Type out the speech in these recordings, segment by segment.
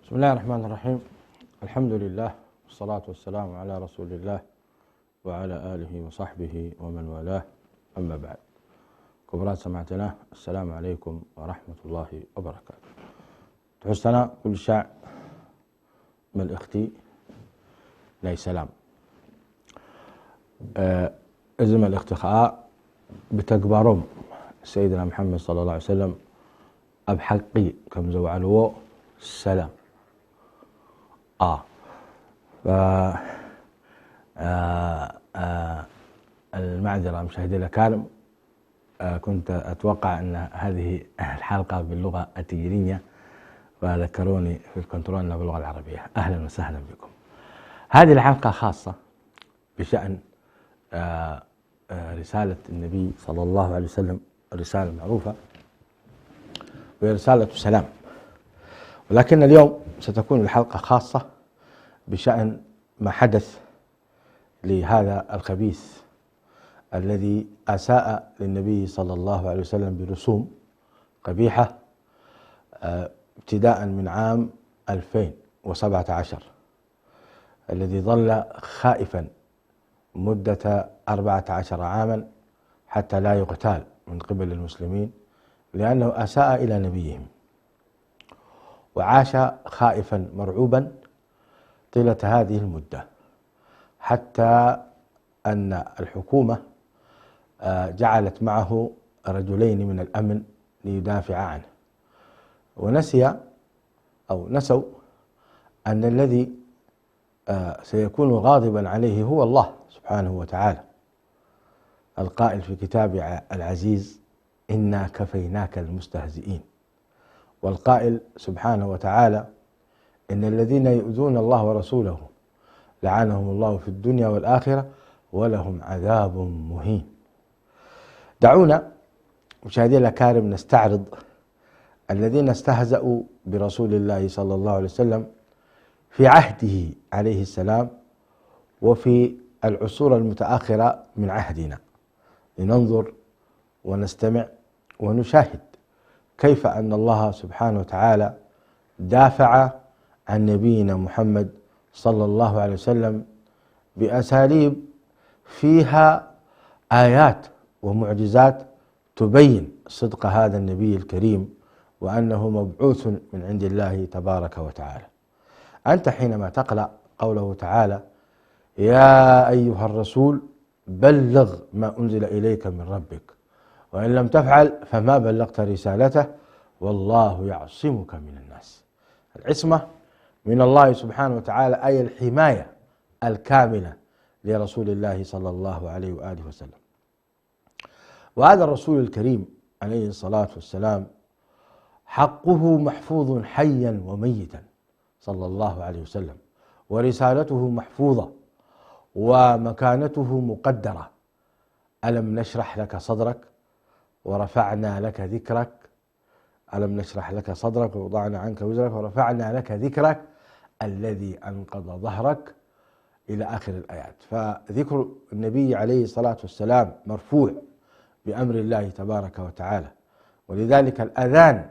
بسم الله الرحمن الرحيم. الحمد لله والصلاة والسلام على رسول الله وعلى آله وصحبه ومن والاه، أما بعد. كبرات سمعتنا، السلام عليكم ورحمة الله وبركاته. تحسنا كل شاع من الإختي لاي سلام. إزم الاختخاء بتكبرهم سيدنا محمد صلى الله عليه وسلم أبحقي كم زوعلو السلام. المعذرة مشاهدي الأكارم، كنت أتوقع أن هذه الحلقة باللغة التجرينية، وذكروني في الكنترول أنها باللغة العربية. أهلا وسهلا بكم. هذه الحلقة خاصة بشأن رسالة النبي صلى الله عليه وسلم، رسالة معروفة وهي رسالة سلام، ولكن اليوم ستكون الحلقة خاصة بشأن ما حدث لهذا الخبيث الذي أساء للنبي صلى الله عليه وسلم برسوم قبيحة ابتداء من عام 2017، الذي ظل خائفا مدة 14 عاما حتى لا يقتال من قبل المسلمين، لأنه أساء إلى نبيهم، وعاش خائفا مرعوبا طيلة هذه المدة، حتى أن الحكومة جعلت معه رجلين من الأمن ليدافع عنه، ونسوا أن الذي سيكون غاضبا عليه هو الله سبحانه وتعالى، القائل في كتابه العزيز: إنا كفيناك المستهزئين، والقائل سبحانه وتعالى: إن الذين يؤذون الله ورسوله لعنهم الله في الدنيا والآخرة ولهم عذاب مهين. دعونا مشاهدينا الأكارم نستعرض الذين استهزأوا برسول الله صلى الله عليه وسلم في عهده عليه السلام وفي العصور المتأخرة من عهدنا، لننظر ونستمع ونشاهد كيف أن الله سبحانه وتعالى دافع عن نبينا محمد صلى الله عليه وسلم بأساليب فيها آيات ومعجزات تبين صدق هذا النبي الكريم، وأنه مبعوث من عند الله تبارك وتعالى. أنت حينما تقرأ قوله تعالى: يا أيها الرسول بلغ ما أنزل إليك من ربك وإن لم تفعل فما بلغت رسالته والله يعصمك من الناس. العصمة من الله سبحانه وتعالى، أي الحماية الكاملة لرسول الله صلى الله عليه وآله وسلم. وهذا الرسول الكريم عليه الصلاة والسلام حقه محفوظ حيا وميتا صلى الله عليه وسلم، ورسالته محفوظة ومكانته مقدرة. ألم نشرح لك صدرك ورفعنا لك ذكرك، ألم نشرح لك صدرك ووضعنا عنك وزرك ورفعنا لك ذكرك الذي أنقض ظهرك، إلى آخر الآيات. فذكر النبي عليه الصلاة والسلام مرفوع بأمر الله تبارك وتعالى، ولذلك الأذان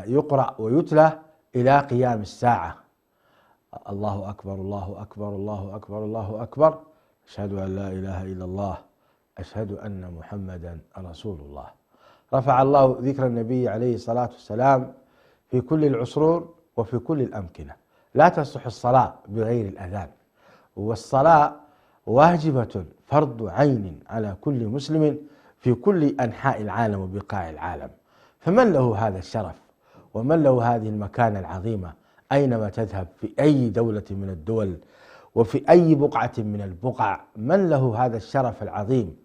يقرأ ويتلى إلى قيام الساعة: الله أكبر الله أكبر الله أكبر الله أكبر، أشهد أن لا إله إلا الله، أشهد أن محمدا رسول الله. رفع الله ذكر النبي عليه الصلاة والسلام في كل العصور وفي كل الأمكنة. لا تصح الصلاة بغير الأذان، والصلاة واجبة فرض عين على كل مسلم في كل أنحاء العالم وبقاع العالم. فمن له هذا الشرف ومن له هذه المكانة العظيمة أينما تذهب في أي دولة من الدول وفي أي بقعة من البقع، من له هذا الشرف العظيم: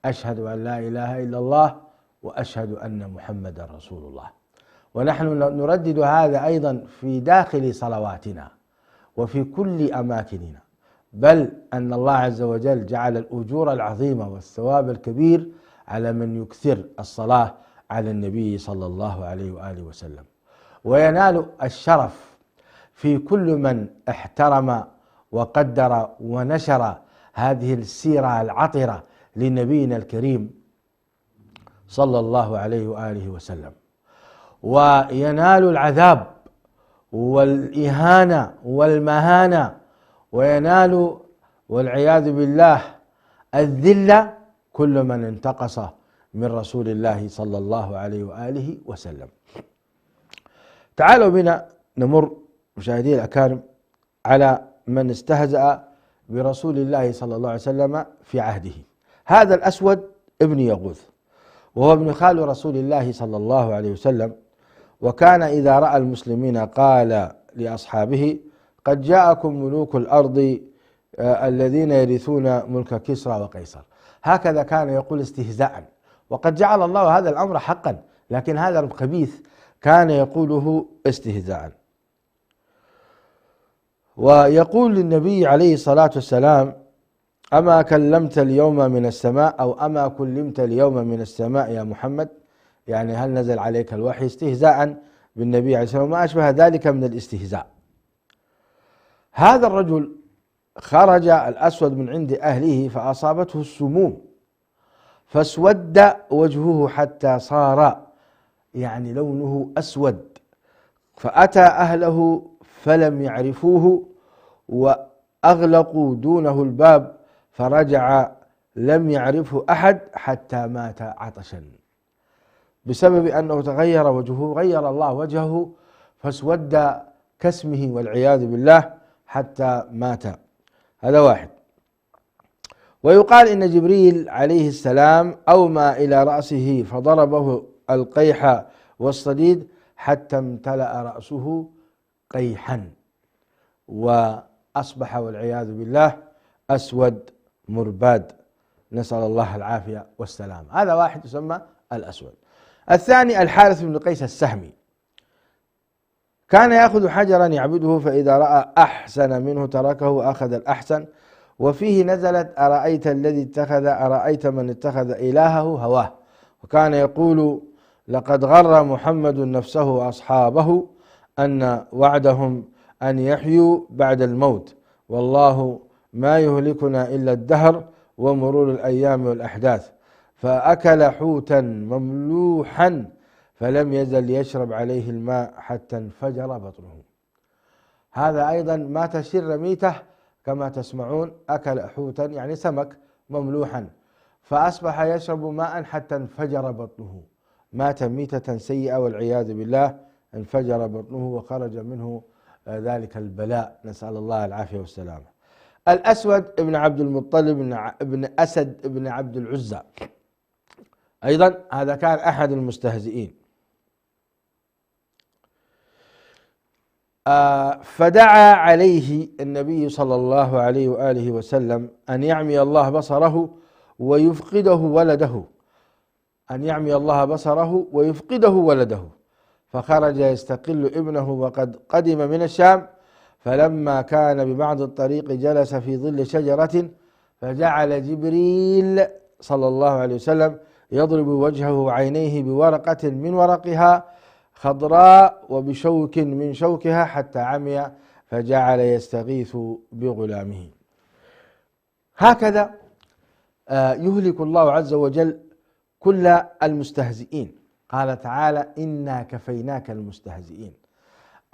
أشهد أن لا إله إلا الله وأشهد أن محمدا رسول الله. ونحن نردد هذا أيضا في داخل صلواتنا وفي كل أماكننا، بل أن الله عز وجل جعل الأجور العظيمة والثواب الكبير على من يكثر الصلاة على النبي صلى الله عليه وآله وسلم. وينال الشرف في كل من احترم وقدر ونشر هذه السيرة العطرة لنبينا الكريم صلى الله عليه وآله وسلم. وينال العذاب والإهانة والمهانة، وينال والعياذ بالله الذلة كل من انتقص من رسول الله صلى الله عليه وآله وسلم. تعالوا بنا نمر مشاهدي الأكارم على من استهزأ برسول الله صلى الله عليه وسلم في عهده. هذا الأسود ابن يغوث، وهو ابن خال رسول الله صلى الله عليه وسلم، وكان إذا رأى المسلمين قال لأصحابه: قد جاءكم ملوك الأرض الذين يرثون ملك كسرى وقيصر. هكذا كان يقول استهزاء، وقد جعل الله هذا الأمر حقا، لكن هذا الخبيث كان يقوله استهزاء. ويقول للنبي عليه الصلاة والسلام: أما كلمت اليوم من السماء، أو أما كلمت اليوم من السماء يا محمد، يعني هل نزل عليك الوحي؟ استهزاء بالنبي عليه الصلاة والسلام، وما أشبه ذلك من الاستهزاء. هذا الرجل خرج الأسود من عند أهله فأصابته السموم، فاسود وجهه حتى صار يعني لونه أسود، فأتى أهله فلم يعرفوه وأغلقوا دونه الباب، فرجع لم يعرفه أحد حتى مات عطشا، بسبب أنه تغير وجهه، غير الله وجهه فاسود كاسمه والعياذ بالله حتى مات. هذا واحد. ويقال إن جبريل عليه السلام أومى إلى رأسه فضربه القيح والصديد حتى امتلأ رأسه قيحا، وأصبح والعياذ بالله أسود مرباد، نسأل الله العافية والسلام. هذا واحد يسمى الأسود. الثاني الحارث بن قيس السهمي، كان يأخذ حجرا يعبده، فإذا رأى أحسن منه تركه وأخذ الأحسن. وفيه نزلت: أرأيت الذي اتخذ، أرأيت من اتخذ إلهه هواه. وكان يقول: لقد غر محمد نفسه وأصحابه أن وعدهم أن يحيوا بعد الموت، والله ما يهلكنا إلا الدهر ومرور الأيام والأحداث. فأكل حوتا مملوحا فلم يزل يشرب عليه الماء حتى انفجر بطنه. هذا أيضا مات شر ميته كما تسمعون، أكل حوتا يعني سمك مملوحا، فأصبح يشرب ماء حتى انفجر بطنه، مات ميتة سيئة والعياذ بالله، انفجر بطنه وخرج منه ذلك البلاء، نسأل الله العافية والسلامة. الأسود ابن عبد المطلب ابن أسد ابن عبد العزى، أيضا هذا كان أحد المستهزئين. فدعا عليه النبي صلى الله عليه وآله وسلم أن يعمي الله بصره ويفقده ولده، أن يعمي الله بصره ويفقده ولده، فخرج يستقل ابنه وقد قدم من الشام، فلما كان ببعض الطريق جلس في ظل شجرة، فجعل جبريل صلى الله عليه وسلم يضرب وجهه وعينيه بورقة من ورقها خضراء وبشوك من شوكها حتى عمي، فجعل يستغيث بغلامه. هكذا يهلك الله عز وجل كل المستهزئين. قال تعالى: إنا كفيناك المستهزئين،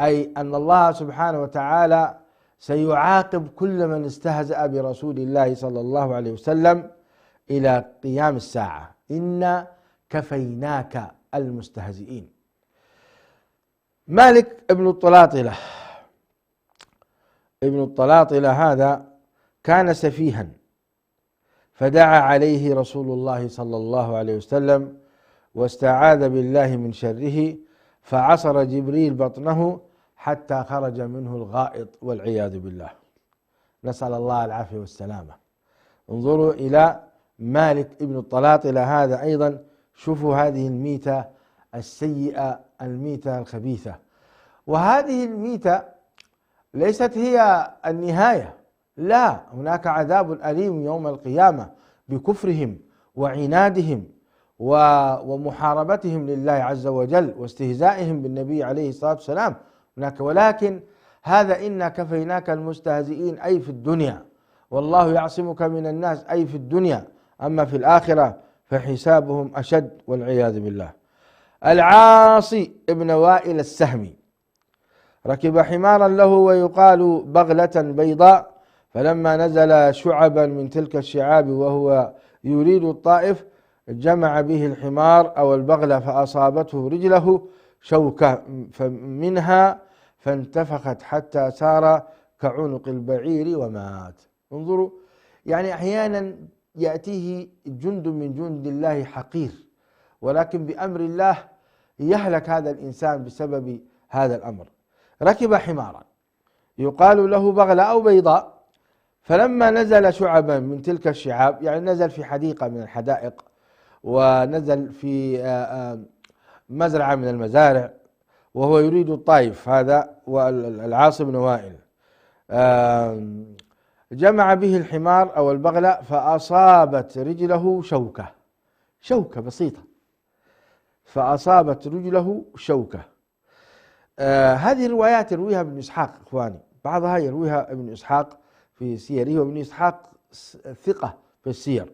أي أن الله سبحانه وتعالى سيعاقب كل من استهزأ برسول الله صلى الله عليه وسلم إلى قيام الساعة. إنا كفيناك المستهزئين. مالك ابن الطلاطلة، ابن الطلاطلة هذا كان سفيها، فدعا عليه رسول الله صلى الله عليه وسلم واستعاذ بالله من شره، فعصر جبريل بطنه حتى خرج منه الغائط والعياذ بالله، نسأل الله العافية والسلامة. انظروا إلى مالك ابن الطلاطلة هذا أيضا، شوفوا هذه الميتة السيئة، الميتة الخبيثة. وهذه الميتة ليست هي النهاية، لا، هناك عذاب أليم يوم القيامة بكفرهم وعنادهم ومحاربتهم لله عز وجل واستهزائهم بالنبي عليه الصلاة والسلام هناك. ولكن هذا إنا كفيناك المستهزئين أي في الدنيا، والله يعصمك من الناس أي في الدنيا، أما في الآخرة فحسابهم أشد والعياذ بالله. العاصي ابن وائل السهمي، ركب حمارا له ويقال بغلة بيضاء، فلما نزل شعبا من تلك الشعاب وهو يريد الطائف جمع به الحمار أو البغلة فأصابته رجله شوكة منها فانتفخت حتى صار كعنق البعير ومات. انظروا، يعني أحيانا يأتيه جند من جند الله حقير، ولكن بأمر الله يهلك هذا الإنسان بسبب هذا الأمر. ركب حمارا يقال له بغلة أو بيضاء، فلما نزل شعبا من تلك الشعاب، يعني نزل في حديقة من الحدائق، ونزل في مزرعة من المزارع، وهو يريد الطائف، هذا والعاص بن وائل، جمع به الحمار أو البغلة فأصابت رجله شوكة بسيطة، فأصابت رجله شوكة. هذه الروايات يرويها ابن إسحاق إخواني، بعضها يرويها ابن إسحاق في سيره، وابن إسحاق ثقة في السير.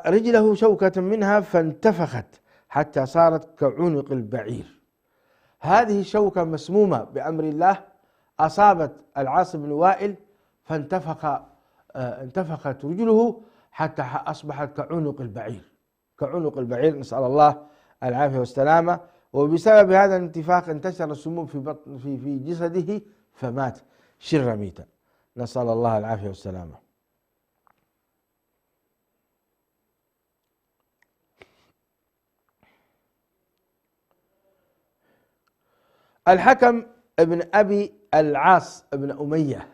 رجله شوكة منها فانتفخت حتى صارت كعنق البعير. هذه الشوكة مسمومة بأمر الله، أصابت العاص بن وائل انتفخت رجله حتى أصبحت كعنق البعير، نسأل الله العافية والسلامة. وبسبب هذا الانتفاخ انتشر السموم في جسده فمات شر ميتا، نسأل الله العافية والسلامة. الحكم ابن أبي العاص ابن أمية،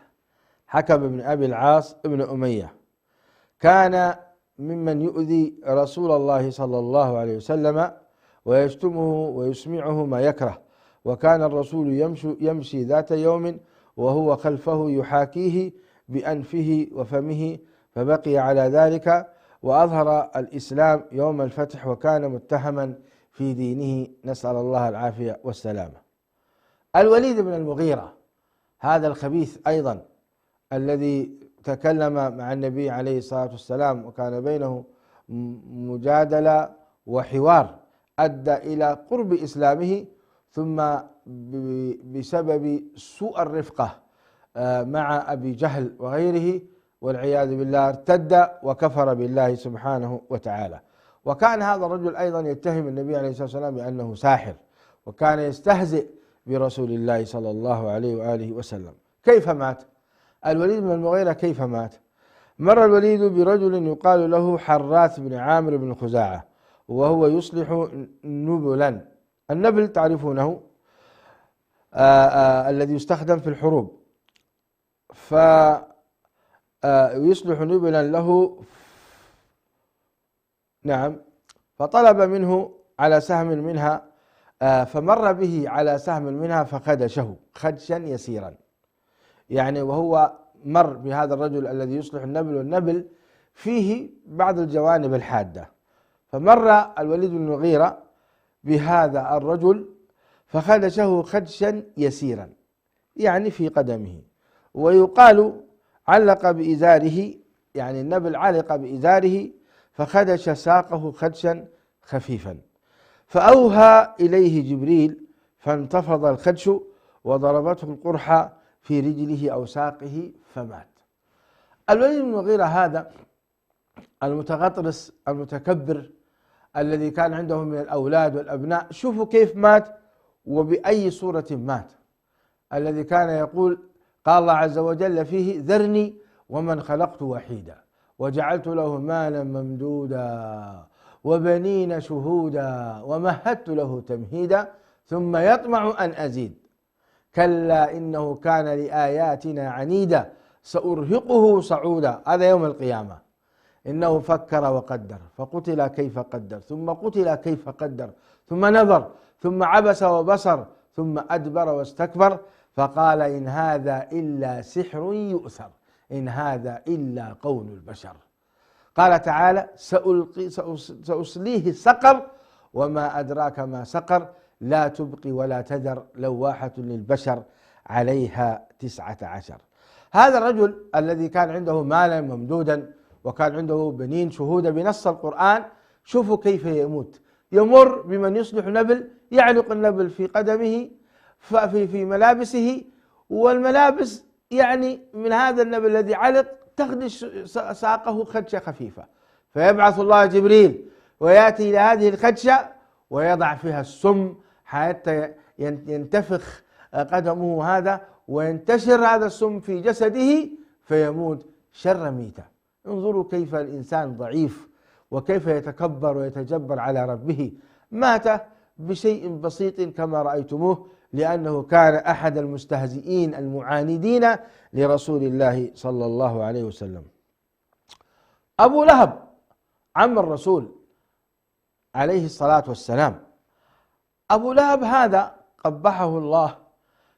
حكم ابن أبي العاص ابن أمية كان ممن يؤذي رسول الله صلى الله عليه وسلم ويشتمه ويسمعه ما يكره، وكان الرسول يمشي ذات يوم وهو خلفه يحاكيه بأنفه وفمه، فبقي على ذلك وأظهر الإسلام يوم الفتح، وكان متهما في دينه، نسأل الله العافية والسلامة. الوليد بن المغيرة، هذا الخبيث أيضا الذي تكلم مع النبي عليه الصلاة والسلام وكان بينه مجادلة وحوار أدى إلى قرب إسلامه، ثم بسبب سوء الرفقة مع أبي جهل وغيره والعياذ بالله ارتد وكفر بالله سبحانه وتعالى. وكان هذا الرجل أيضا يتهم النبي عليه الصلاة والسلام بأنه ساحر، وكان يستهزئ برسول الله صلى الله عليه وآله وسلم. كيف مات الوليد بن المغيرة؟ كيف مات؟ مر الوليد برجل يقال له حراث بن عامر بن خزاعة، وهو يصلح نبلا. النبل تعرفونه، الذي يستخدم في الحروب، فيصلح نبلا له، نعم، فطلب منه على سهم منها، فمر به على سهم منها فخدشه خدشا يسيرا، يعني وهو مر بهذا الرجل الذي يصلح النبل، والنبل فيه بعض الجوانب الحادة، فمر الوليد بن المغيرة بهذا الرجل فخدشه خدشا يسيرا، يعني في قدمه، ويقال علق بإزاره، يعني النبل علق بإزاره فخدش ساقه خدشا خفيفا، فأوهى إليه جبريل فانتفض الخدش وضربته القرحة في رجله أو ساقه فمات. الوليد بن المغيرة هذا المتغطرس المتكبر الذي كان عنده من الأولاد والأبناء، شوفوا كيف مات وبأي صورة مات، الذي كان يقول، قال الله عز وجل فيه: ذرني ومن خلقت وحيدا وجعلت له مالا ممدودا وبنين شهودا ومهدت له تمهيدا ثم يطمع أن أزيد كلا إنه كان لآياتنا عنيدا سأرهقه صعودا. هذا يوم القيامة. إنه فكر وقدر فقتل كيف قدر ثم قتل كيف قدر ثم نظر ثم عبس وبصر ثم أدبر واستكبر فقال إن هذا إلا سحر يؤثر إن هذا إلا قول البشر. قال تعالى: سأصليه سقر وما أدراك ما سقر لا تبقي ولا تذر لواحة للبشر عليها 19. هذا الرجل الذي كان عنده مالا ممدودا وكان عنده بنين شهودا بنص القرآن، شوفوا كيف يموت، يمر بمن يصلح نبل، يعلق النبل في قدمه في ملابسه، والملابس يعني من هذا النبل الذي علق تخدش ساقه خدشة خفيفة، فيبعث الله جبريل ويأتي إلى هذه الخدشة ويضع فيها السم حتى ينتفخ قدمه هذا وينتشر هذا السم في جسده فيموت شر ميتة. انظروا كيف الإنسان ضعيف وكيف يتكبر ويتجبر على ربه. مات بشيء بسيط كما رأيتموه، لأنه كان أحد المستهزئين المعاندين لرسول الله صلى الله عليه وسلم. أبو لهب عم الرسول عليه الصلاة والسلام، أبو لهب هذا قبحه الله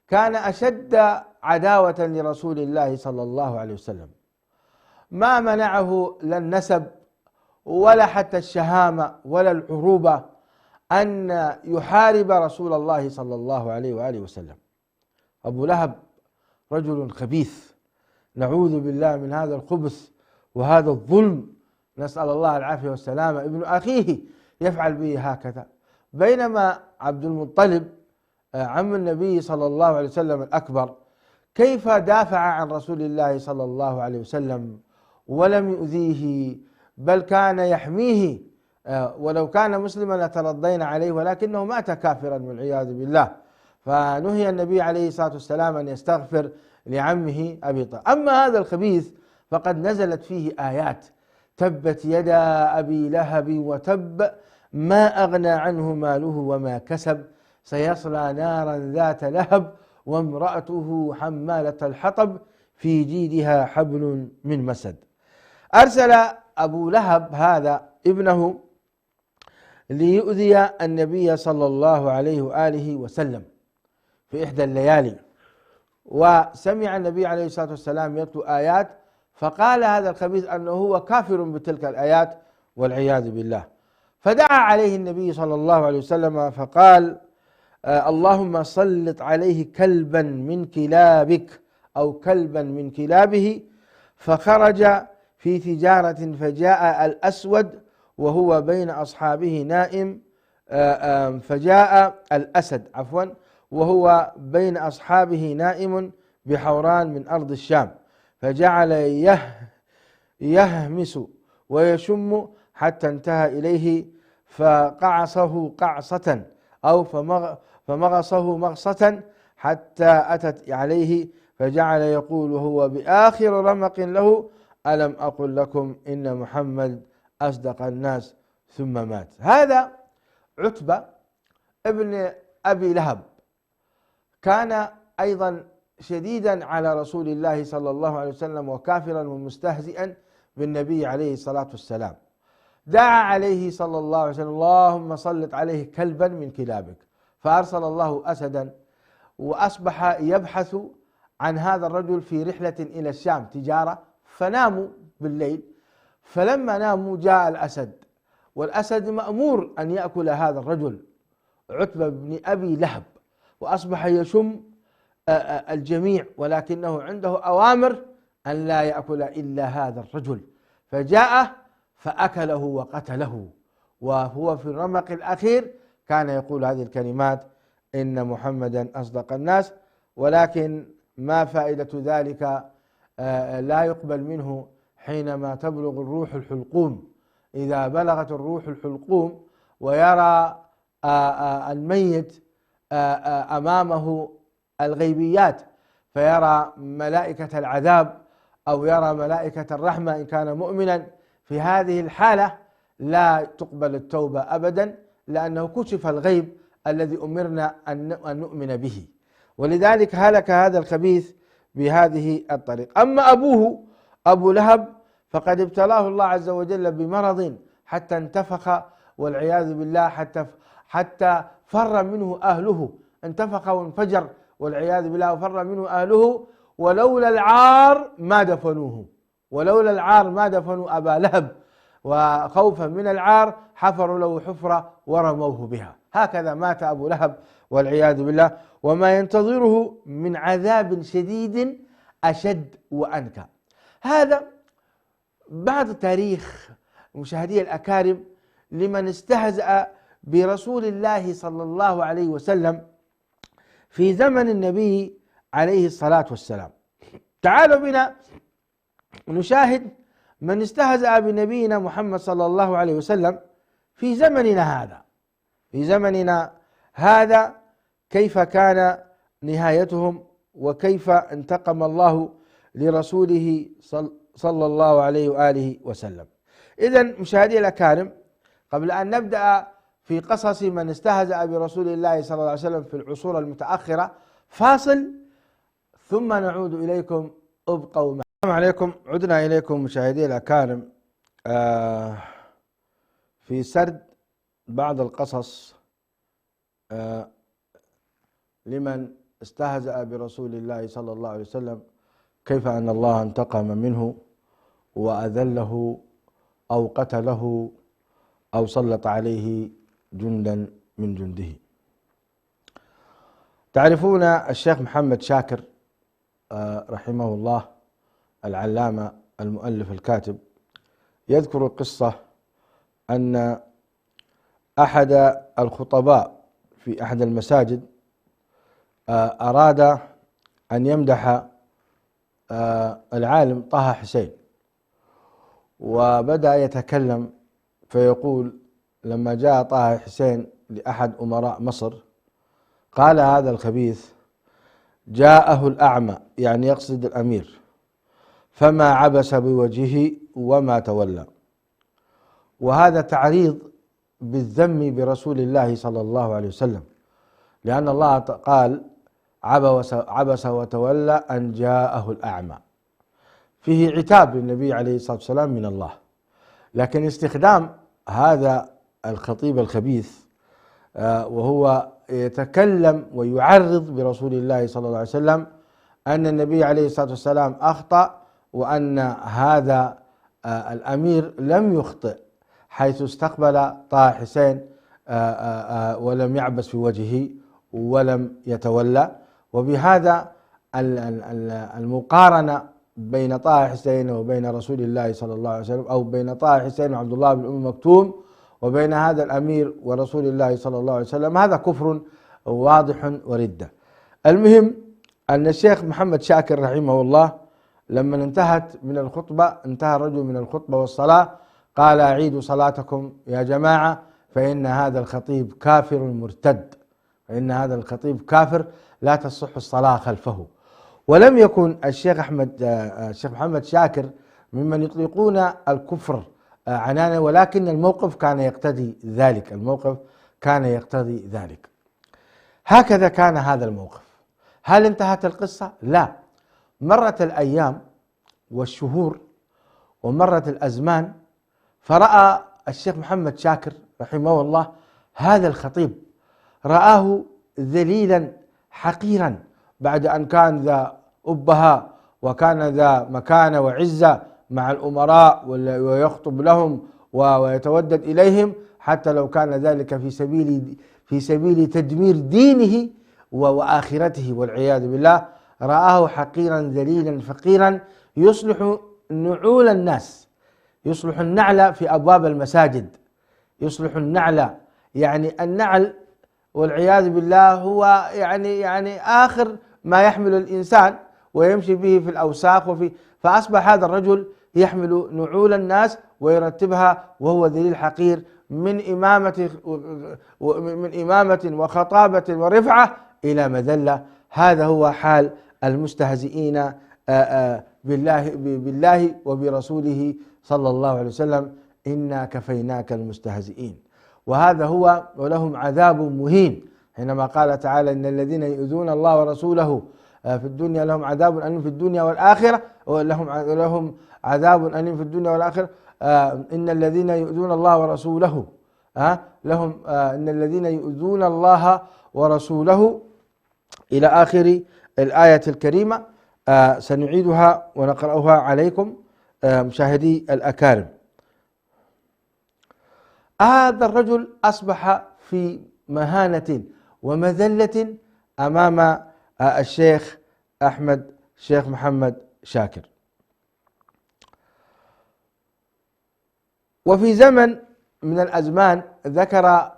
كان أشد عداوة لرسول الله صلى الله عليه وسلم، ما منعه لا النسب ولا حتى الشهامة ولا العروبة أن يحارب رسول الله صلى الله عليه وآله وسلم. أبو لهب رجل خبيث، نعوذ بالله من هذا الخبث وهذا الظلم، نسأل الله العافية والسلامة. ابن أخيه يفعل به هكذا، بينما عبد المطلب عم النبي صلى الله عليه وسلم الأكبر كيف دافع عن رسول الله صلى الله عليه وسلم ولم يؤذيه، بل كان يحميه، ولو كان مسلما لترضينا عليه، ولكنه مات كافرا والعياذ بالله، فنهي النبي عليه الصلاة والسلام أن يستغفر لعمه أبي طالب. أما هذا الخبيث فقد نزلت فيه آيات: تبت يدا أبي لهب وتب ما أغنى عنه ماله وما كسب سيصلى نارا ذات لهب وامرأته حمالة الحطب في جيدها حبل من مسد. أرسل أبو لهب هذا ابنه ليؤذي النبي صلى الله عليه وآله وسلم في إحدى الليالي، وسمع النبي عليه الصلاة والسلام يتلو آيات، فقال هذا الخبيث أنه هو كافر بتلك الآيات والعياذ بالله، فدعا عليه النبي صلى الله عليه وسلم فقال: اللهم سلط عليه كلبا من كلابك أو كلبا من كلابه. فخرج في تجارة فجاء الأسود وهو بين أصحابه نائم، فجاء الأسد عفوا وهو بين أصحابه نائم بحوران من أرض الشام، فجعل يهمس ويشم حتى انتهى إليه فقعصه قعصة أو فمغصه مغصة حتى أتت عليه، فجعل يقول وهو بآخر رمق له: ألم أقل لكم إن محمد أصدق الناس، ثم مات. هذا عتبة ابن أبي لهب كان أيضا شديدا على رسول الله صلى الله عليه وسلم وكافرا ومستهزئا بالنبي عليه الصلاة والسلام. دعا عليه صلى الله عليه وسلم: اللهم سلط عليه كلبا من كلابك، فأرسل الله أسدا، وأصبح يبحث عن هذا الرجل في رحلة إلى الشام تجارة، فناموا بالليل، فلما ناموا جاء الأسد، والأسد مأمور أن يأكل هذا الرجل عتبة بن أبي لهب، وأصبح يشم الجميع، ولكنه عنده أوامر أن لا يأكل إلا هذا الرجل، فجاء فأكله وقتله، وهو في الرمق الأخير كان يقول هذه الكلمات: إن محمدا أصدق الناس. ولكن ما فائدة ذلك؟ لا يقبل منه حينما تبلغ الروح الحلقوم. إذا بلغت الروح الحلقوم ويرى الميت أمامه الغيبيات، فيرى ملائكة العذاب أو يرى ملائكة الرحمة إن كان مؤمنا، في هذه الحالة لا تقبل التوبة أبدا، لأنه كشف الغيب الذي أمرنا أن نؤمن به. ولذلك هلك هذا الخبيث بهذه الطريقة. أما أبوه أبو لهب فقد ابتلاه الله عز وجل بمرض حتى انتفخ والعياذ بالله، حتى فر منه أهله، انتفخ وانفجر والعياذ بالله، وفر منه أهله، ولولا العار ما دفنوه، ولولا العار ما دفنوا أبا لهب، وخوفا من العار حفروا له حفرة ورموه بها. هكذا مات أبو لهب والعياذ بالله، وما ينتظره من عذاب شديد أشد وأنكى. هذا بعض تاريخ مشاهدي الأكارم لمن استهزأ برسول الله صلى الله عليه وسلم في زمن النبي عليه الصلاة والسلام. تعالوا بنا نشاهد من استهزأ بنبينا محمد صلى الله عليه وسلم في زمننا هذا. في زمننا هذا كيف كان نهايتهم، وكيف انتقم الله لرسوله صلى الله عليه وآله وسلم. إذن مشاهدي الأكارم، قبل أن نبدأ في قصص من استهزأ برسول الله صلى الله عليه وسلم في العصور المتأخرة فاصل، ثم نعود إليكم. ابقوا معنا. السلام عليكم، عدنا إليكم مشاهدي الأكارم في سرد بعض القصص لمن استهزأ برسول الله صلى الله عليه وسلم، كيف أن الله انتقم منه وأذله أو قتله أو سلط عليه جندا من جنده. تعرفون الشيخ محمد شاكر رحمه الله، العلامة المؤلف الكاتب، يذكر قصة أن أحد الخطباء في أحد المساجد أراد أن يمدح العالم طه حسين، وبدأ يتكلم فيقول: لما جاء طه حسين لأحد أمراء مصر قال هذا الخبيث: جاءه الأعمى، يعني يقصد الأمير، فما عبس بوجهه وما تولى. وهذا تعريض بالذم برسول الله صلى الله عليه وسلم، لأن الله قال: عبس وتولى أن جاءه الأعمى، فيه عتاب للنبي عليه الصلاة والسلام من الله. لكن استخدام هذا الخطيب الخبيث وهو يتكلم ويعرض برسول الله صلى الله عليه وسلم أن النبي عليه الصلاة والسلام أخطأ، وأن هذا الأمير لم يخطئ حيث استقبل طه حسين ولم يعبس في وجهه ولم يتولى. وبهذا المقارنة بين طه حسين وبين رسول الله صلى الله عليه وسلم، أو بين طه حسين وعبد الله بن أم مكتوم وبين هذا الأمير ورسول الله صلى الله عليه وسلم، هذا كفر واضح وردة. المهم أن الشيخ محمد شاكر رحمه الله لما انتهت من الخطبة، انتهى الرجل من الخطبة والصلاة، قال: أعيدوا صلاتكم يا جماعة، فإن هذا الخطيب كافر مرتد، فإن هذا الخطيب كافر لا تصح الصلاة خلفه. ولم يكن الشيخ محمد شاكر ممن يطلقون الكفر عنانا، ولكن الموقف كان يقتضي ذلك، الموقف كان يقتضي ذلك. هكذا كان هذا الموقف. هل انتهت القصة؟ لا، مرت الأيام والشهور ومرت الأزمان، فرأى الشيخ محمد شاكر رحمه الله هذا الخطيب، رآه ذليلا حقيرا بعد أن كان ذا أبهة وكان ذا مكانة وعزة مع الأمراء ويخطب لهم ويتودد إليهم، حتى لو كان ذلك في سبيل تدمير دينه وآخرته والعياذ بالله. رآه حقيرا ذليلا فقيرا، يصلح نعول الناس، يصلح النعل في أبواب المساجد، يصلح النعل، يعني النعل والعياذ بالله هو يعني آخر ما يحمل الإنسان ويمشي به في الأوساخ فأصبح هذا الرجل يحمل نعول الناس ويرتبها، وهو ذليل حقير من إمامة وخطابة ورفعة إلى مذلة. هذا هو حال المستهزئين بالله وبرسوله صلى الله عليه وسلم: إنا كفيناك المستهزئين. وهذا هو، ولهم عذاب مهين، حينما قال تعالى: إن الذين يؤذون الله ورسوله في الدنيا لهم عذاب أليم في الدنيا والآخرة، ولهم عذاب أليم في الدنيا والآخرة. إن الذين يؤذون الله ورسوله لهم إن الذين يؤذون الله ورسوله إلى آخر الآية الكريمة. سنعيدها ونقرأها عليكم مشاهدي الأكارم. هذا الرجل أصبح في مهانة ومذلة أمام الشيخ محمد شاكر. وفي زمن من الأزمان ذكر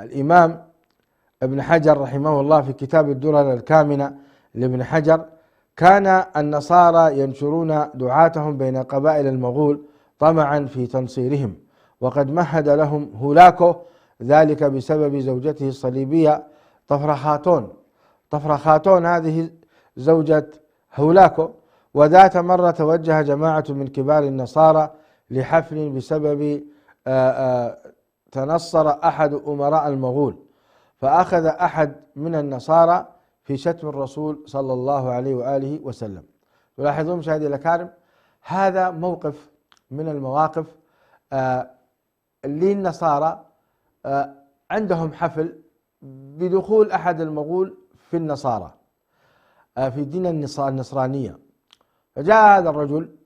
الإمام ابن حجر رحمه الله في كتاب الدرر الكامنة لابن حجر: كان النصارى ينشرون دعاتهم بين قبائل المغول طمعا في تنصيرهم، وقد مهد لهم هولاكو ذلك بسبب زوجته الصليبية طفرخاتون هذه زوجة هولاكو. وذات مرة توجه جماعة من كبار النصارى لحفل بسبب تنصر أحد أمراء المغول، فأخذ أحد من النصارى في شتم الرسول صلى الله عليه وآله وسلم. تلاحظون مشاهدي الأكارم، هذا موقف من المواقف للنصارى عندهم حفل بدخول أحد المغول في النصارى في دين النصرانية، فجاء هذا الرجل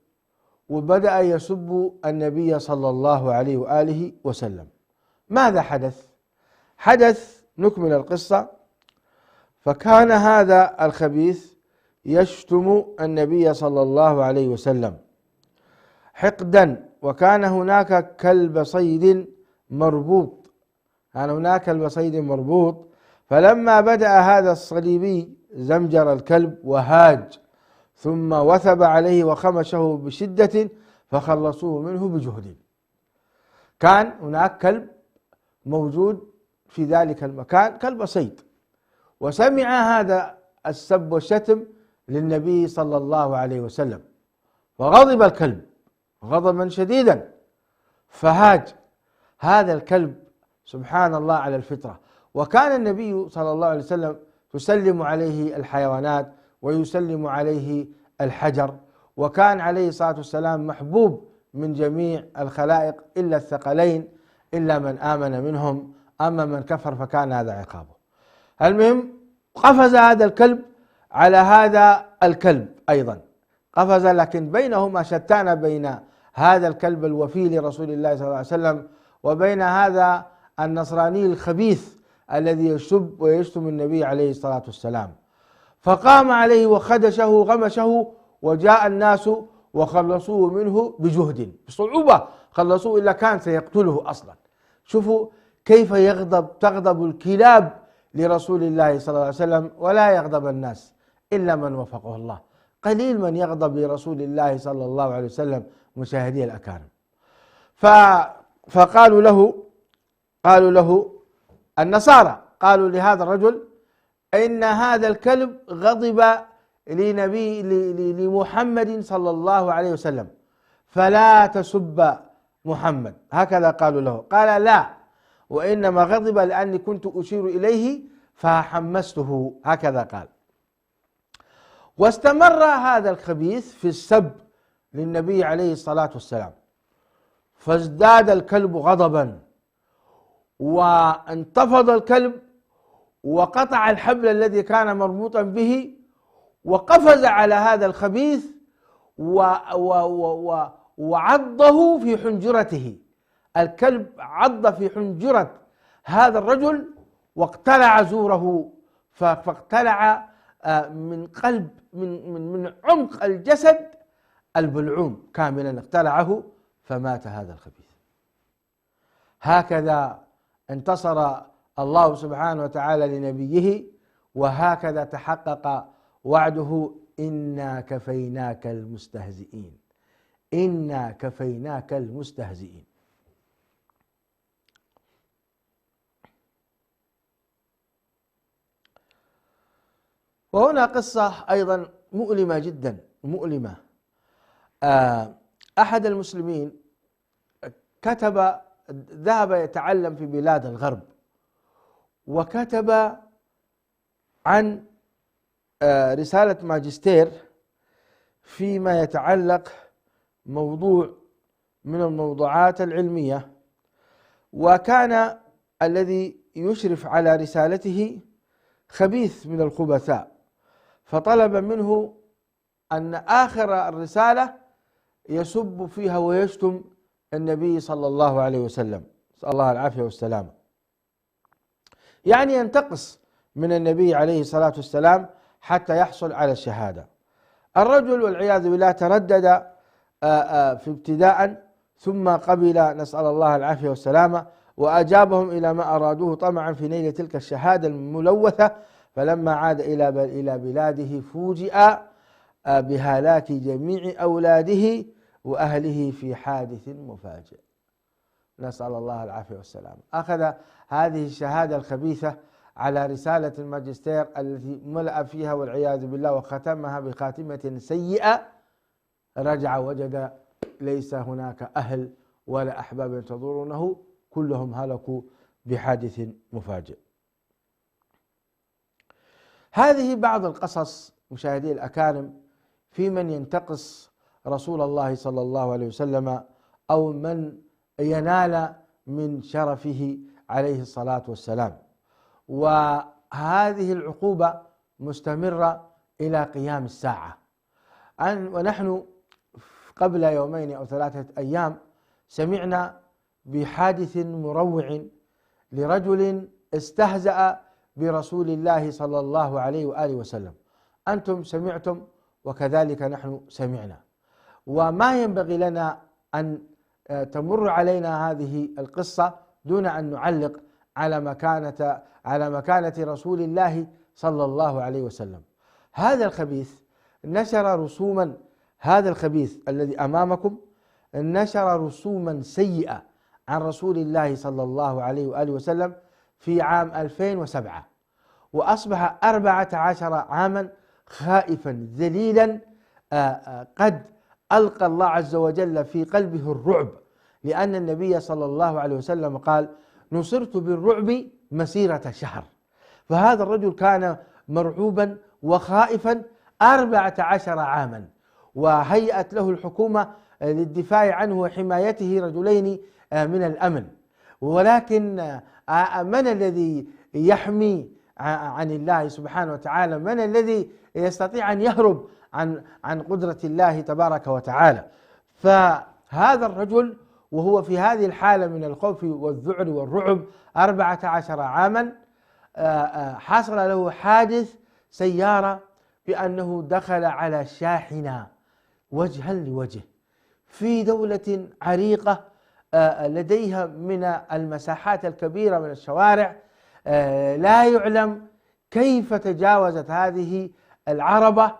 وبدأ يسب النبي صلى الله عليه وآله وسلم. ماذا حدث؟ حدث نكمل القصة. فكان هذا الخبيث يشتم النبي صلى الله عليه وسلم حقدا، وكان هناك كلب صيد مربوط، فلما بدأ هذا الصليبي زمجر الكلب وهاج، ثم وثب عليه وخمشه بشدة فخلصوه منه بجهد. كان هناك كلب موجود في ذلك المكان، كلب صيد، وسمع هذا السب والشتم للنبي صلى الله عليه وسلم، فغضب الكلب غضبا شديدا، فهاج هذا الكلب سبحان الله على الفطرة. وكان النبي صلى الله عليه وسلم تسلم عليه الحيوانات ويسلم عليه الحجر، وكان عليه الصلاة والسلام محبوب من جميع الخلائق إلا الثقلين، إلا من آمن منهم، أما من كفر فكان هذا عقابه. المهم قفز هذا الكلب على هذا الكلب أيضا، قفز، لكن بينهما شتان، بين هذا الكلب الوفي لرسول الله صلى الله عليه وسلم وبين هذا النصراني الخبيث الذي يسب ويشتم النبي عليه الصلاة والسلام. فقام عليه وخدشه غمشه، وجاء الناس وخلصوه منه بجهد، بصعوبة خلصوه، إلا كان سيقتله أصلا. شوفوا كيف تغضب الكلاب لرسول الله صلى الله عليه وسلم، ولا يغضب الناس إلا من وفقه الله. قليل من يغضب لرسول الله صلى الله عليه وسلم مشاهدي الأكارم. فقالوا له النصارى، قالوا لهذا الرجل: إن هذا الكلب غضب لمحمد صلى الله عليه وسلم، فلا تسب محمد. هكذا قالوا له. قال: لا، وإنما غضب لأني كنت أشير إليه فحمسته. هكذا قال. واستمر هذا الخبيث في السب للنبي عليه الصلاة والسلام، فازداد الكلب غضبا، وانتفض الكلب وقطع الحبل الذي كان مربوطا به، وقفز على هذا الخبيث وعضه في حنجرته. الكلب عض في حنجرة هذا الرجل واقتلع زوره، فاقتلع من قلب من عمق الجسد البلعوم كاملا، اقتلعه فمات هذا الخبيث. هكذا انتصر الله سبحانه وتعالى لنبيه، وهكذا تحقق وعده: إنا كفيناك المستهزئين، إنا كفيناك المستهزئين. وهنا قصة أيضا مؤلمة جدا، مؤلمة. أحد المسلمين ذهب يتعلم في بلاد الغرب، وكتب عن رسالة ماجستير فيما يتعلق موضوع من الموضوعات العلمية، وكان الذي يشرف على رسالته خبيث من الخبثاء، فطلب منه أن آخر الرسالة يسب فيها ويشتم النبي صلى الله عليه وسلم، نسأل الله العافية والسلامة، يعني ينتقص من النبي عليه الصلاة والسلام حتى يحصل على الشهادة. الرجل والعياذ بالله تردد في ابتداء، ثم قبل، نسأل الله العافية والسلامة، وأجابهم إلى ما أرادوه طمعا في نيل تلك الشهادة الملوثة. فلما عاد إلى بلاده فوجئ بهلاك جميع أولاده وأهله في حادث مفاجئ. نسأل الله العافية والسلام. أخذ هذه الشهادة الخبيثة على رسالة الماجستير التي ملأ فيها والعياذ بالله وختمها بخاتمة سيئة. رجع وجد ليس هناك أهل ولا أحباب ينتظرونه، كلهم هلكوا بحادث مفاجئ. هذه بعض القصص مشاهدي الأكارم في من ينتقص رسول الله صلى الله عليه وسلم أو من ينال من شرفه عليه الصلاة والسلام. وهذه العقوبة مستمرة إلى قيام الساعة. ونحن قبل يومين أو 3 أيام سمعنا بحادث مروع لرجل استهزأ برسول الله صلى الله عليه وآله وسلم. أنتم سمعتم وكذلك نحن سمعنا، وما ينبغي لنا أن تمر علينا هذه القصة دون أن نعلق على مكانة رسول الله صلى الله عليه وسلم. هذا الخبيث نشر رسوما، هذا الخبيث الذي أمامكم نشر رسوما سيئة عن رسول الله صلى الله عليه وآله وسلم في عام 2007، وأصبح 14 عاما خائفا ذليلا، قد ألقى الله عز وجل في قلبه الرعب، لأن النبي صلى الله عليه وسلم قال: نصرت بالرعب مسيرة شهر. فهذا الرجل كان مرعوبا وخائفا 14 عاما، وهيأت له الحكومة للدفاع عنه وحمايته رجلين من الأمن. ولكن من الذي يحمي عن الله سبحانه وتعالى؟ من الذي يستطيع أن يهرب عن قدرة الله تبارك وتعالى؟ فهذا الرجل وهو في هذه الحالة من الخوف والذعر والرعب 14 عاما حصل له حادث سيارة بأنه دخل على شاحنة وجها لوجه في دولة عريقة لديها من المساحات الكبيرة من الشوارع، لا يعلم كيف تجاوزت هذه العربة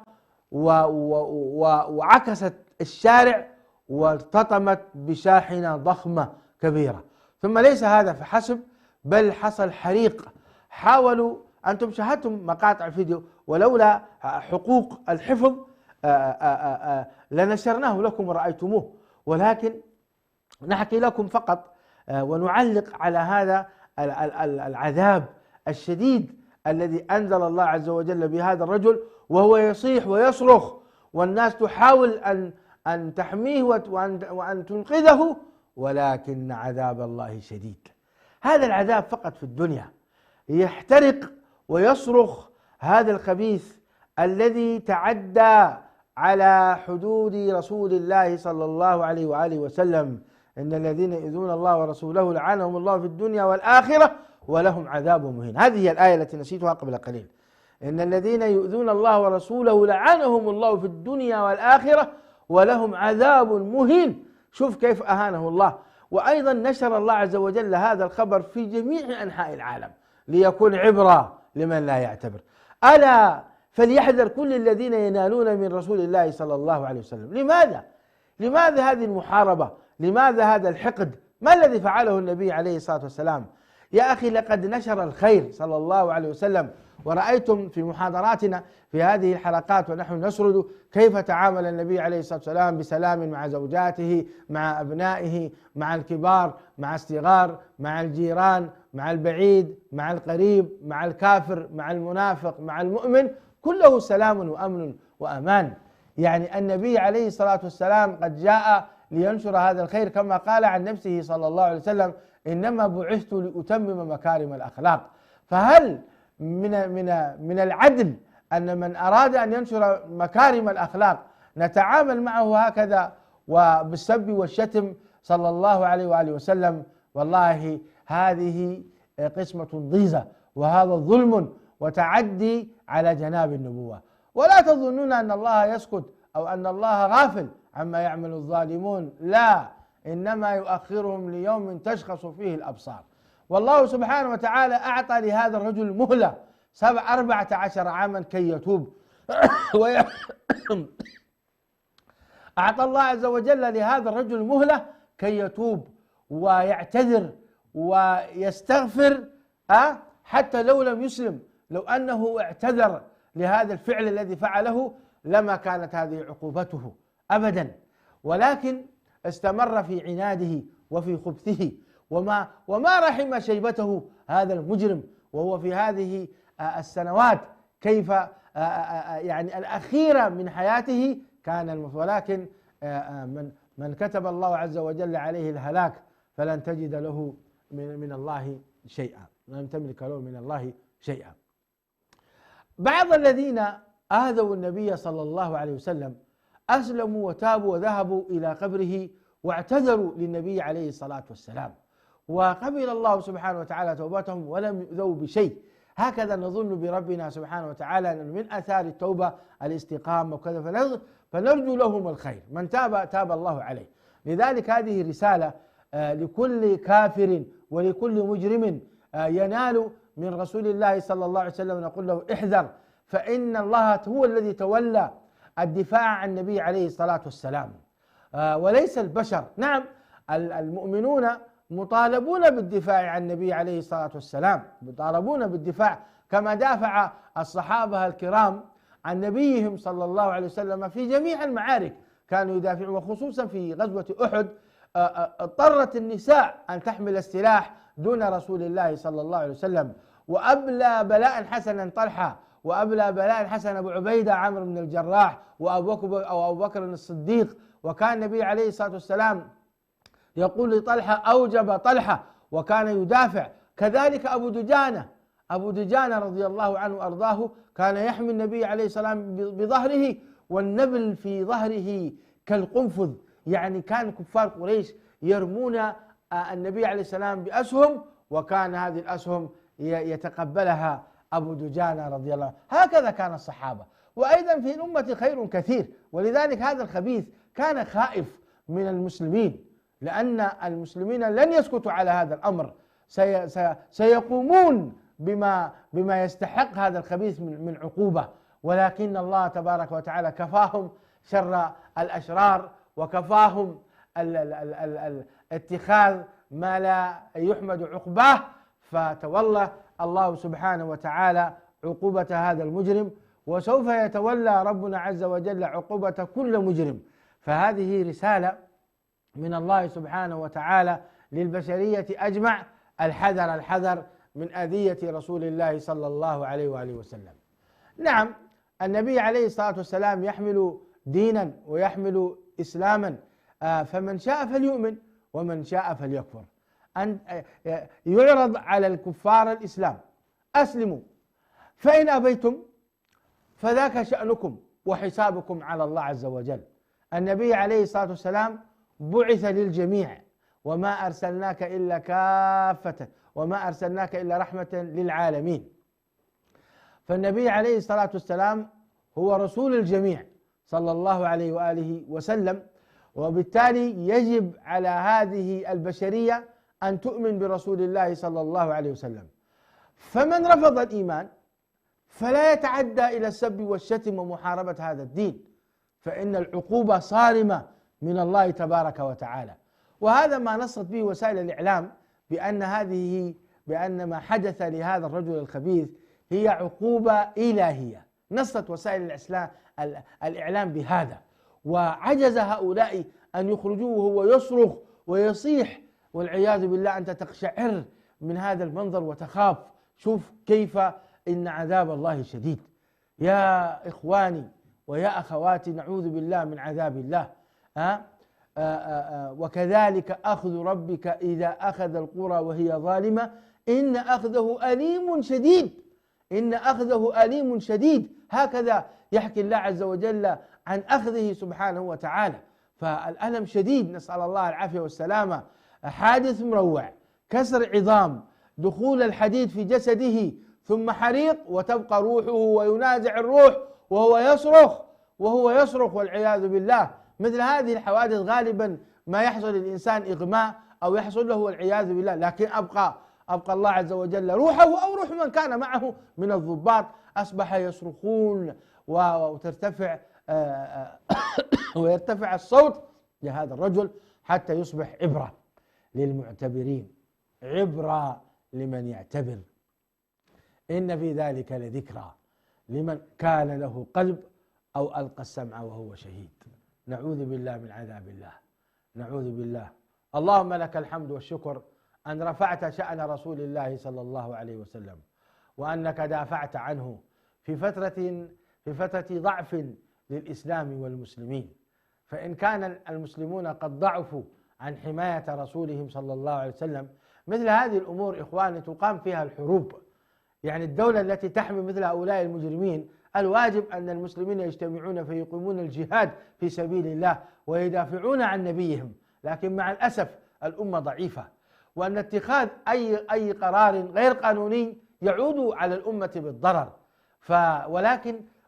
وعكست الشارع وارتطمت بشاحنة ضخمة كبيرة. ثم ليس هذا فحسب، بل حصل حريق. حاولوا، أنتم شاهدتم مقاطع الفيديو، ولولا حقوق الحفظ لنشرناه لكم ورأيتموه، ولكن نحكي لكم فقط ونعلق على هذا العذاب الشديد الذي أنزل الله عز وجل بهذا الرجل، وهو يصيح ويصرخ والناس تحاول أن تحميه وأن تنقذه، ولكن عذاب الله شديد. هذا العذاب فقط في الدنيا، يحترق ويصرخ هذا الخبيث الذي تعدى على حدود رسول الله صلى الله عليه وآله وسلم. إن الذين يؤذون الله ورسوله لعنهم الله في الدنيا والآخرة ولهم عذاب مهين. هذه هي الآية التي نسيتها قبل قليل. إن الذين يؤذون الله ورسوله لعنهم الله في الدنيا والآخرة ولهم عذاب مهين. شوف كيف أهانه الله. وأيضا نشر الله عز وجل هذا الخبر في جميع أنحاء العالم ليكون عبرة لمن لا يعتبر. ألا فليحذر كل الذين ينالون من رسول الله صلى الله عليه وسلم. لماذا هذه المحاربة؟ لماذا هذا الحقد؟ ما الذي فعله النبي عليه الصلاة والسلام؟ يا أخي لقد نشر الخير صلى الله عليه وسلم، ورأيتم في محاضراتنا في هذه الحلقات ونحن نسرد كيف تعامل النبي عليه الصلاة والسلام بسلام مع زوجاته، مع أبنائه، مع الكبار، مع الصغار، مع الجيران، مع البعيد، مع القريب، مع الكافر، مع المنافق، مع المؤمن، كله سلام وأمن وأمان. يعني النبي عليه الصلاة والسلام قد جاء لينشر هذا الخير، كما قال عن نفسه صلى الله عليه وسلم: إنما بعثت لأتمم مكارم الأخلاق. فهل من العدل أن من أراد أن ينشر مكارم الأخلاق نتعامل معه هكذا وبالسب والشتم صلى الله عليه وآله وسلم؟ والله هذه قسمة ضيزة، وهذا ظلم وتعدي على جناب النبوة. ولا تظنون أن الله يسكت أو أن الله غافل عما يعمل الظالمون، لا، إنما يؤخرهم ليوم تشخص فيه الأبصار. والله سبحانه وتعالى أعطى لهذا الرجل مهلة 14 عاما كي يتوب أعطى الله عز وجل لهذا الرجل مهلة كي يتوب ويعتذر ويستغفر، حتى لو لم يسلم، لو أنه اعتذر لهذا الفعل الذي فعله لما كانت هذه عقوبته أبدا، ولكن استمر في عناده وفي خبثه، وما رحم شيبته هذا المجرم، وهو في هذه السنوات كيف يعني الأخيرة من حياته كان ولكن من كتب الله عز وجل عليه الهلاك فلن تجد له من الله شيئا، لن تملك له من الله شيئا. بعض الذين آذوا النبي صلى الله عليه وسلم أسلموا وتابوا وذهبوا إلى قبره واعتذروا للنبي عليه الصلاة والسلام، وقبل الله سبحانه وتعالى توبتهم ولم يؤذوا بشيء. هكذا نظن بربنا سبحانه وتعالى أن من آثار التوبة الاستقامة وكذا، فنرجو لهم الخير، من تاب تاب الله عليه. لذلك هذه رسالة لكل كافر ولكل مجرم ينال من رسول الله صلى الله عليه وسلم، نقول له احذر، فإن الله هو الذي تولى الدفاع عن النبي عليه الصلاة والسلام وليس البشر. نعم المؤمنون مطالبون بالدفاع عن النبي عليه الصلاة والسلام، مطالبون بالدفاع كما دافع الصحابة الكرام عن نبيهم صلى الله عليه وسلم في جميع المعارك، كانوا يدافعون، وخصوصا في غزوة أحد اضطرت النساء أن تحمل السلاح دون رسول الله صلى الله عليه وسلم، وأبلى بلاء حسنا طلحة، وأبلى بلاء حسن أبو عبيدة عمرو بن الجراح وأبو بكر الصديق، وكان النبي عليه الصلاة والسلام يقول لطلحة أوجب طلحة وكان يدافع. كذلك أبو دجانة رضي الله عنه وأرضاه كان يحمي النبي عليه الصلاة والسلام بظهره، والنبل في ظهره كالقنفذ، يعني كان كفار قريش يرمون النبي عليه السلام بأسهم، وكان هذه الأسهم يتقبلها أبو دجانة رضي الله عنه. هكذا كان الصحابة، وأيضا في الأمة خير كثير، ولذلك هذا الخبيث كان خائف من المسلمين، لأن المسلمين لن يسكتوا على هذا الأمر، سيقومون بما يستحق هذا الخبيث من عقوبة، ولكن الله تبارك وتعالى كفاهم شر الأشرار، وكفاهم اتخاذ ما لا يحمد عقباه، فتولى الله سبحانه وتعالى عقوبة هذا المجرم، وسوف يتولى ربنا عز وجل عقوبة كل مجرم. فهذه رسالة من الله سبحانه وتعالى للبشرية أجمع، الحذر من أذية رسول الله صلى الله عليه وآله وسلم. نعم النبي عليه الصلاة والسلام يحمل دينا ويحمل إسلاما، فمن شاء فليؤمن ومن شاء فليكفر. أن يعرض على الكفار الإسلام، أسلموا، فإن أبيتم فذاك شأنكم وحسابكم على الله عز وجل. النبي عليه الصلاة والسلام بعث للجميع، وما أرسلناك إلا كافة، وما أرسلناك إلا رحمة للعالمين. فالنبي عليه الصلاة والسلام هو رسول الجميع صلى الله عليه وآله وسلم، وبالتالي يجب على هذه البشرية أن تؤمن برسول الله صلى الله عليه وسلم. فمن رفض الإيمان فلا يتعدى إلى السب والشتم ومحاربة هذا الدين، فإن العقوبة صارمة من الله تبارك وتعالى. وهذا ما نصت به وسائل الإعلام بأن ما حدث لهذا الرجل الخبيث هي عقوبة إلهية، نصت وسائل الإعلام بهذا، وعجز هؤلاء أن يخرجوه وهو يصرخ ويصيح، والعياذ بالله أنت تقشعر من هذا المنظر وتخاف. شوف كيف إن عذاب الله شديد. يا إخواني ويا أخواتي نعوذ بالله من عذاب الله. وكذلك أخذ ربك إذا أخذ القرى وهي ظالمة إن أخذه أليم شديد، إن أخذه أليم شديد. هكذا يحكي الله عز وجل عن أخذه سبحانه وتعالى، فالألم شديد، نسأل الله العافية والسلامة. حادث مروع، كسر عظام، دخول الحديد في جسده، ثم حريق وتبقى روحه وينازع الروح وهو يصرخ والعياذ بالله. مثل هذه الحوادث غالبا ما يحصل للإنسان إغماء أو يحصل له والعياذ بالله، لكن أبقى الله عز وجل روحه أو روح من كان معه من الضباط أصبح يصرخون وترتفع ويرتفع الصوت لهذا الرجل حتى يصبح عبرة للمعتبرين، عبرة لمن يعتبر. إن في ذلك لذكرى لمن كان له قلب أو ألقى السمع وهو شهيد. نعوذ بالله من عذاب الله، نعوذ بالله. اللهم لك الحمد والشكر أن رفعت شأن رسول الله صلى الله عليه وسلم، وأنك دافعت عنه في فترة ضعف للإسلام والمسلمين. فإن كان المسلمون قد ضعفوا عن حماية رسولهم صلى الله عليه وسلم، مثل هذه الأمور إخواني تقام فيها الحروب. يعني الدولة التي تحمي مثل هؤلاء المجرمين الواجب أن المسلمين يجتمعون فيقيمون الجهاد في سبيل الله ويدافعون عن نبيهم، لكن مع الأسف الأمة ضعيفة، وأن اتخاذ أي قرار غير قانوني يعود على الأمة بالضرر.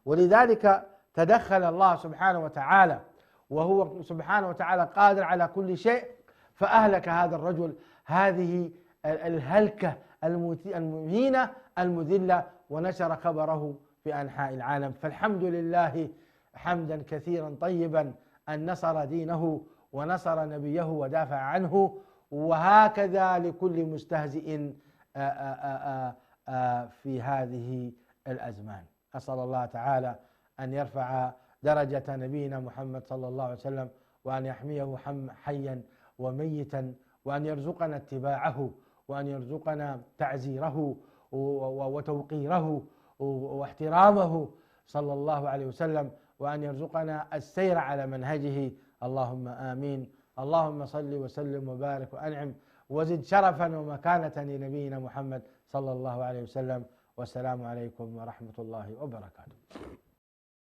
ولذلك تدخل الله سبحانه وتعالى، وهو سبحانه وتعالى قادر على كل شيء، فأهلك هذا الرجل هذه الهلكة المهينة المذلة، ونشر خبره في أنحاء العالم. فالحمد لله حمدا كثيرا طيبا أن نصر دينه ونصر نبيه ودافع عنه، وهكذا لكل مستهزئ في هذه الأزمان. أسأل الله تعالى أن يرفع درجة نبينا محمد صلى الله عليه وسلم، وأن يحميه حيا وميتا، وأن يرزقنا اتباعه، وأن يرزقنا تعزيره وتوقيره واحترامه صلى الله عليه وسلم، وأن يرزقنا السير على منهجه. اللهم آمين. اللهم صل وسلم وبارك وأنعم وزد شرفا ومكانة لنبينا محمد صلى الله عليه وسلم. والسلام عليكم ورحمة الله وبركاته.